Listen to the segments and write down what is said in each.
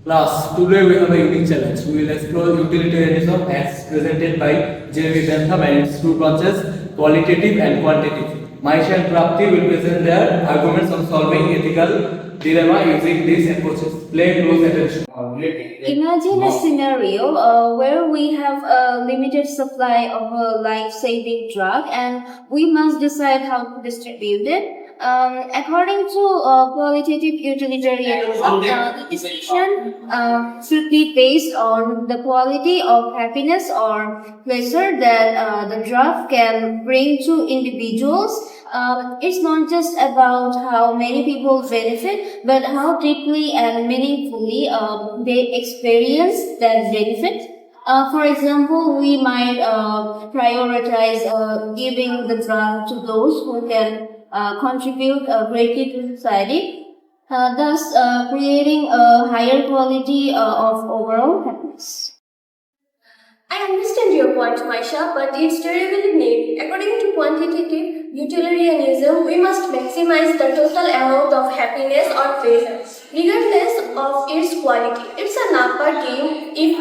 Class, today we have a unique challenge. We will explore utilitarianism as presented by Jeremy Bentham and its two branches, qualitative and quantitative. Maisha and Prapti will present their arguments on solving ethical dilemma using these approaches. Pay close attention. Imagine a scenario where we have a limited supply of a life-saving drug and we must decide how to distribute it. According to qualitative utilitarianism, the decision should be based on the quality of happiness or pleasure that the drug can bring to individuals. It's not just about how many people benefit, but how deeply and meaningfully they experience that benefit. For example, we might prioritize giving the drug to those who can contribute greatly to society, thus creating a higher quality of overall happiness. I understand your point, Maisha, but it's terribly named. According to quantitative utilitarianism, we must maximize the total amount of happiness or pleasure, regardless of its quality. It's a number game if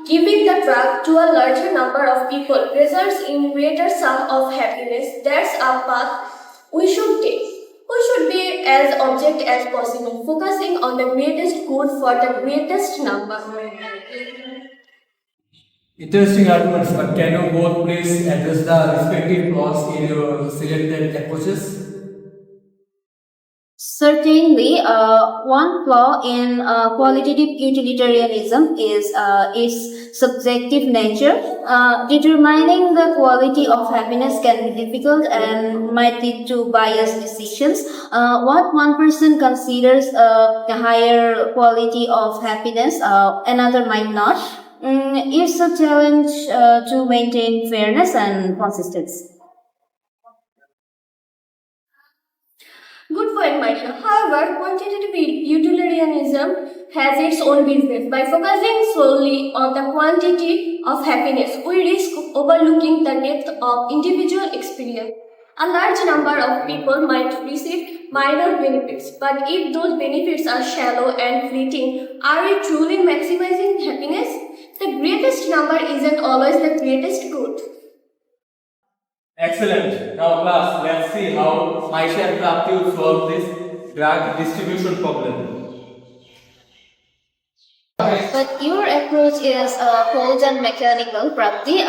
giving the drug to a larger number of people results in greater sum of happiness. That's a path we should take. We should be as object as possible, focusing on the greatest good for the greatest number. Interesting arguments, but can you both please address the respective flaws in your selected approaches? Certainly, one flaw in qualitative utilitarianism is its subjective nature. Determining the quality of happiness can be difficult and might lead to biased decisions. What one person considers a higher quality of happiness, another might not. It's a challenge to maintain fairness and consistency. Good point, Maisha. However, quantitative utilitarianism has its own business. By focusing solely on the quantity of happiness, we risk overlooking the depth of individual experience. A large number of people might receive minor benefits, but if those benefits are shallow and fleeting, are we truly maximizing happiness? The greatest number isn't always the greatest good. Excellent. Now, class, let's see how Maisha and Prapti will solve this drug distribution problem. But your approach is cold and mechanical, Prapti.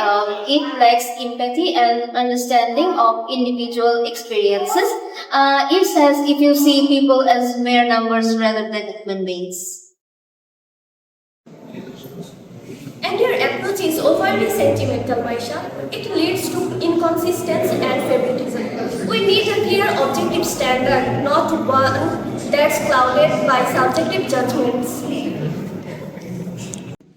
It lacks empathy and understanding of individual experiences. It says if you see people as mere numbers rather than human beings. And your approach is overly sentimental, Maisha. It leads to inconsistency and favoritism. We need a clear objective standard, not one that's clouded by subjective judgments.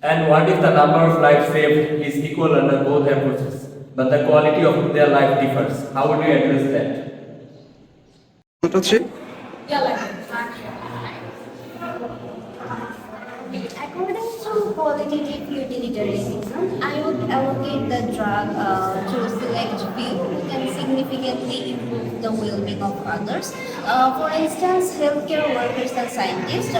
And what if the number of lives saved is equal under both approaches, but the quality of their life differs? How would you address that? Yeah, According to qualitative utilitarianism, I would allocate the drug to a select few who can significantly improve the well-being of others. For instance, healthcare workers and scientists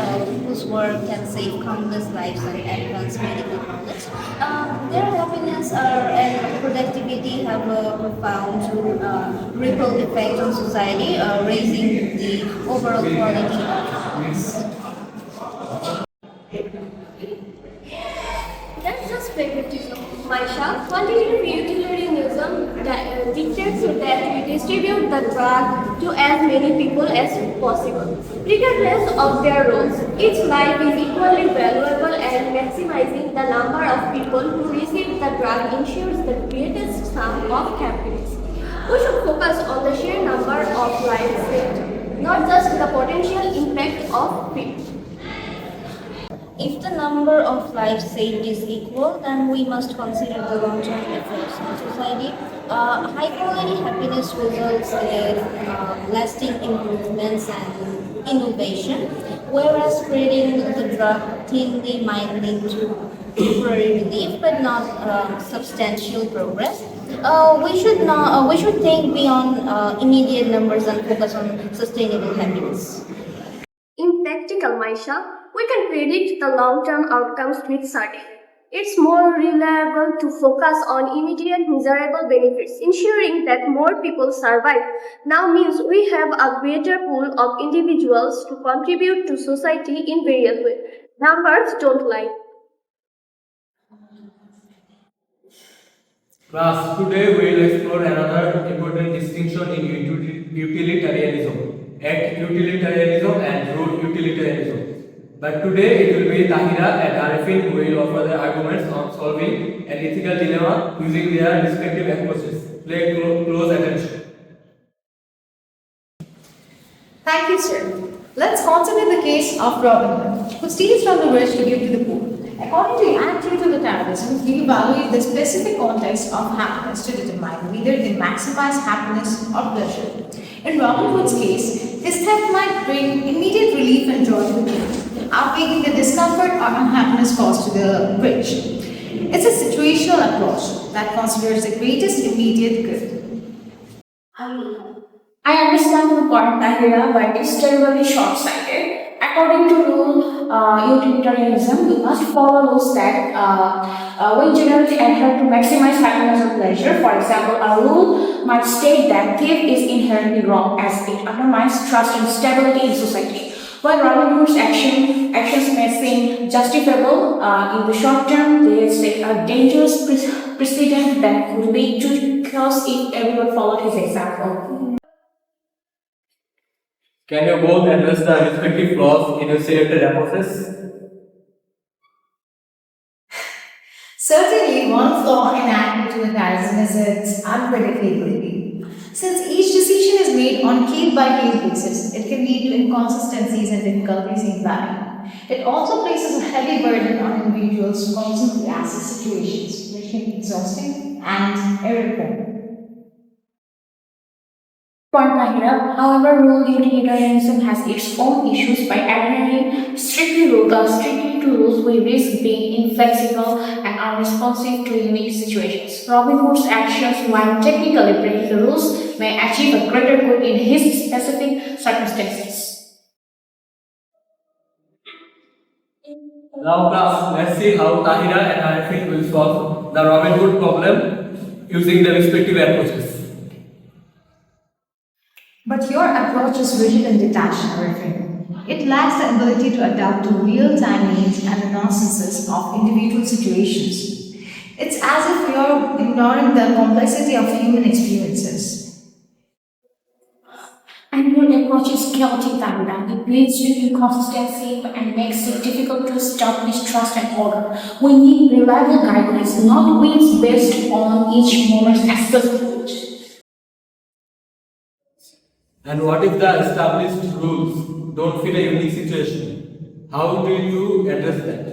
whose work can save countless lives and advance medical knowledge. Their happiness and productivity have a profound ripple effect on society, raising the overall quality of lives. that's just favoritism, Maisha. Quantitative utilitarianism dictates that we distribute the drug to as many people as possible, regardless of their roles. Each life is equally valuable, and maximizing the number of people who receive the drug ensures the greatest sum of happiness. We should focus on the sheer number of lives saved, not just the potential impact of it. If the number of lives saved is equal, then we must consider the long-term effects on society. High-quality happiness results in lasting improvements and innovation, whereas spreading the drug thinly might lead to temporary relief but not substantial progress. We should think beyond immediate numbers and focus on sustainable happiness. In practical, Maisha, We can predict the long-term outcomes with certainty. It's more reliable to focus on immediate measurable benefits. Ensuring that more people survive now means we have a greater pool of individuals to contribute to society in various ways. Numbers don't lie. Class, today we will explore another important distinction in utilitarianism. Act utilitarianism and root utilitarianism. But today it will be Tahira and Arifin who will offer their arguments on solving an ethical dilemma using their respective approaches. Pay close attention. Thank you, sir. Let's consider the case of Robin Hood, who steals from the rich to give to the poor. According to Utilitarianism, we evaluate the specific context of happiness to determine whether they maximize happiness or pleasure. In Robin Hood's case, his theft might bring immediate relief and joy to the poor, outweighing the discomfort or unhappiness caused to the rich. It's a situational approach that considers the greatest immediate good. I understand the point, Tahira, but it's terribly short-sighted. According to utilitarianism, we must follow rules that will generally adhere to maximize happiness or pleasure. For example, a rule might state that theft is inherently wrong as it undermines trust and stability in society. While Robin Hood's actions may seem justifiable in the short term, they set a dangerous precedent that could lead to chaos if everyone followed his example. Can you both address the respective flaws in your selected approaches? Certainly, one flaw in act utilitarianism is its unpredictability. Since each decision is made on case-by-case basis, it can lead to inconsistencies and difficulties in planning. It also places a heavy burden on individuals to constantly assess situations, which can be exhausting and irreparable. Point Tahira. However, rule utilitarianism has its own issues by adhering strictly to rules. We risk being inflexible and unresponsive to unique situations. Robin Hood's actions, while technically breaking the rules, may achieve a greater good in his specific circumstances. Now class, let's see how Tahira and Arifin will solve the Robin Hood problem using the respective approaches. But your approach is rigid and detached, Arifin. It lacks the ability to adapt to real-time needs and the nonsenses of individual situations. It's as if you're ignoring the complexity of human experiences. And your approach is chaotic, Tahira. It leads to inconsistency and makes it difficult to establish trust and order. We need reliable guidelines, not whims based on each moment's accessibility. And what if the established rules don't fit a unique situation? How do you address that?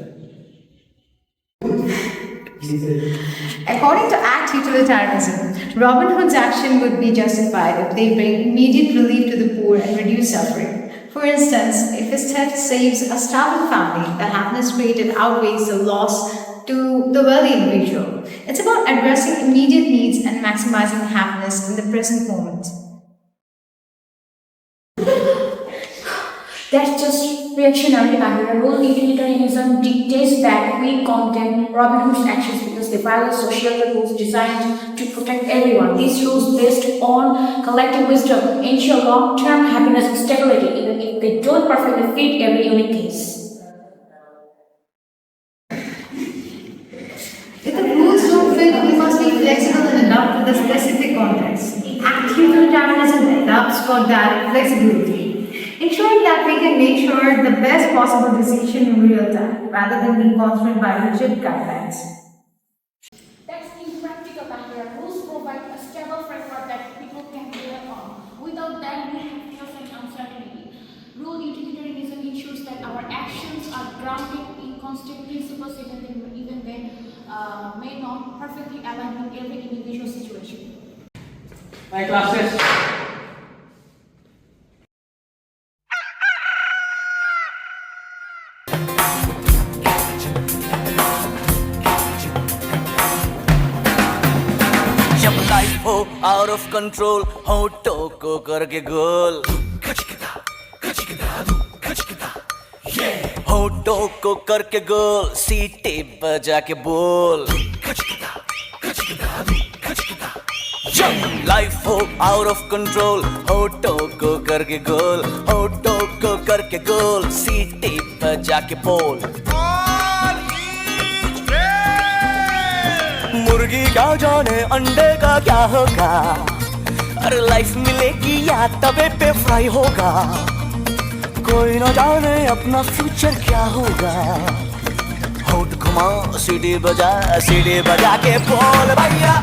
According to Act Utilitarianism, Robin Hood's action would be justified if they bring immediate relief to the poor and reduce suffering. For instance, if his theft saves a starving family, the happiness created outweighs the loss to the wealthy individual. It's about addressing immediate needs and maximizing happiness in the present moment. That's just reactionary, Tahira. Rule utilitarianism dictates that we condemn Robin Hood's actions because they violate social rules designed to protect everyone. These rules, based on collective wisdom, ensure long-term happiness and stability, even if they don't perfectly fit every unique case. If the rules don't fit, we must be flexible and adapt to the specific context. Act Utilitarianism adapts for that flexibility, ensuring that we can make sure the best possible decision in real time, rather than being constrained by rigid guidelines. That's impractical, Tahira. Rules provide a stable framework that people can rely on. Without that, we have chaos and uncertainty. Rule utilitarianism ensures that our actions are grounded in constant principles, even they may not perfectly align with every individual situation. My classes. जब life हो out of control होठों को करके गोल हो होठों को करके गोल, सीटी बजा के बोल। लाइफ हो आउट ऑफ कंट्रोल, होठों को करके गोल, होठों को करके गोल, सीटी बजा के बोल। मुर्गी क्या जाने अंडे का क्या होगा, अरे लाइफ मिलेगी या तवे पे फ्राई होगा। कोई न जाने अपना फ्यूचर क्या होगा। होठ घुमा सीढ़ी बजा के बोल भैया।